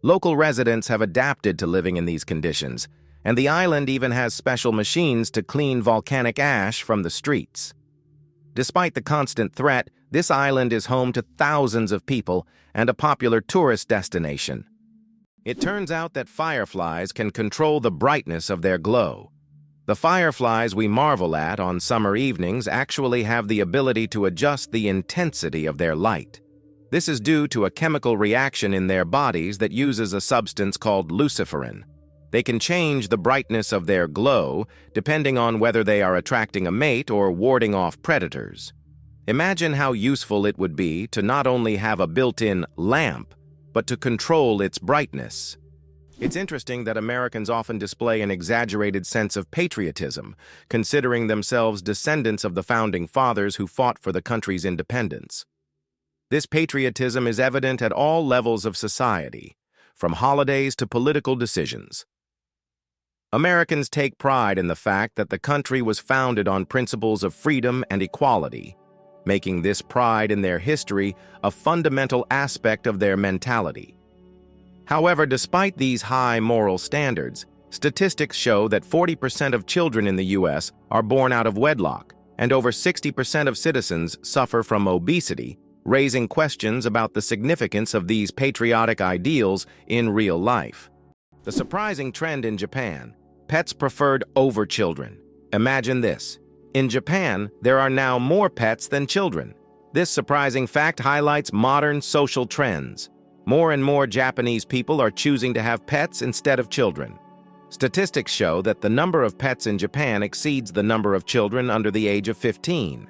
Local residents have adapted to living in these conditions, and the island even has special machines to clean volcanic ash from the streets. Despite the constant threat, this island is home to thousands of people and a popular tourist destination. It turns out that fireflies can control the brightness of their glow. The fireflies we marvel at on summer evenings actually have the ability to adjust the intensity of their light. This is due to a chemical reaction in their bodies that uses a substance called luciferin. They can change the brightness of their glow depending on whether they are attracting a mate or warding off predators. Imagine how useful it would be to not only have a built-in lamp, but to control its brightness. It's interesting that Americans often display an exaggerated sense of patriotism, considering themselves descendants of the founding fathers who fought for the country's independence. This patriotism is evident at all levels of society, from holidays to political decisions. Americans take pride in the fact that the country was founded on principles of freedom and equality, making this pride in their history a fundamental aspect of their mentality. However, despite these high moral standards, statistics show that 40% of children in the U.S. are born out of wedlock, and over 60% of citizens suffer from obesity, raising questions about the significance of these patriotic ideals in real life. The surprising trend in Japan: pets preferred over children. Imagine this. In Japan, there are now more pets than children. This surprising fact highlights modern social trends. More and more Japanese people are choosing to have pets instead of children. Statistics show that the number of pets in Japan exceeds the number of children under the age of 15.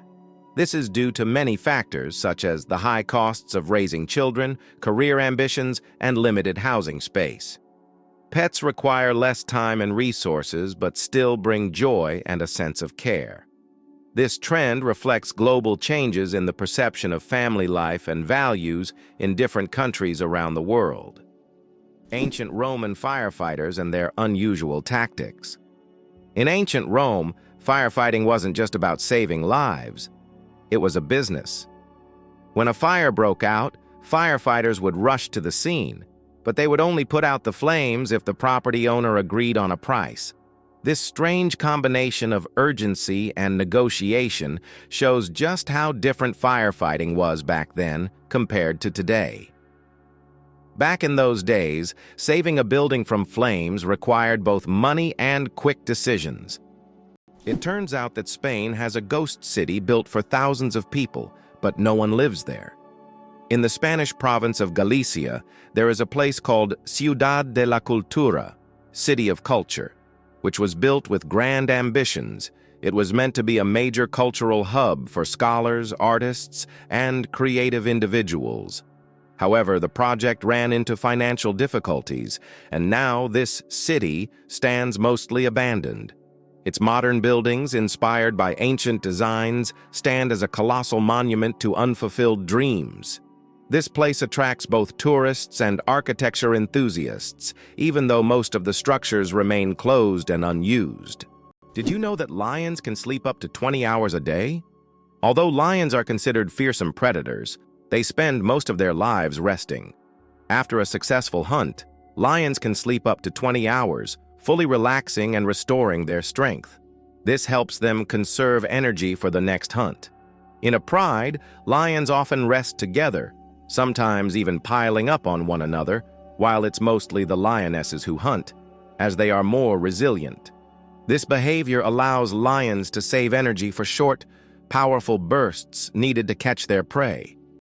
This is due to many factors, such as the high costs of raising children, career ambitions, and limited housing space. Pets require less time and resources, but still bring joy and a sense of care. This trend reflects global changes in the perception of family life and values in different countries around the world. Ancient Roman firefighters and their unusual tactics. In ancient Rome, firefighting wasn't just about saving lives. It was a business. When a fire broke out, firefighters would rush to the scene, but they would only put out the flames if the property owner agreed on a price. This strange combination of urgency and negotiation shows just how different firefighting was back then compared to today. Back in those days, saving a building from flames required both money and quick decisions. It turns out that Spain has a ghost city built for thousands of people, but no one lives there. In the Spanish province of Galicia, there is a place called Ciudad de la Cultura, City of Culture, which was built with grand ambitions. It was meant to be a major cultural hub for scholars, artists, and creative individuals. However, the project ran into financial difficulties, and now this city stands mostly abandoned. Its modern buildings, inspired by ancient designs, stand as a colossal monument to unfulfilled dreams. This place attracts both tourists and architecture enthusiasts, even though most of the structures remain closed and unused. Did you know that lions can sleep up to 20 hours a day? Although lions are considered fearsome predators, they spend most of their lives resting. After a successful hunt, lions can sleep up to 20 hours, fully relaxing and restoring their strength. This helps them conserve energy for the next hunt. In a pride, lions often rest together, sometimes even piling up on one another, while it's mostly the lionesses who hunt, as they are more resilient. This behavior allows lions to save energy for short, powerful bursts needed to catch their prey.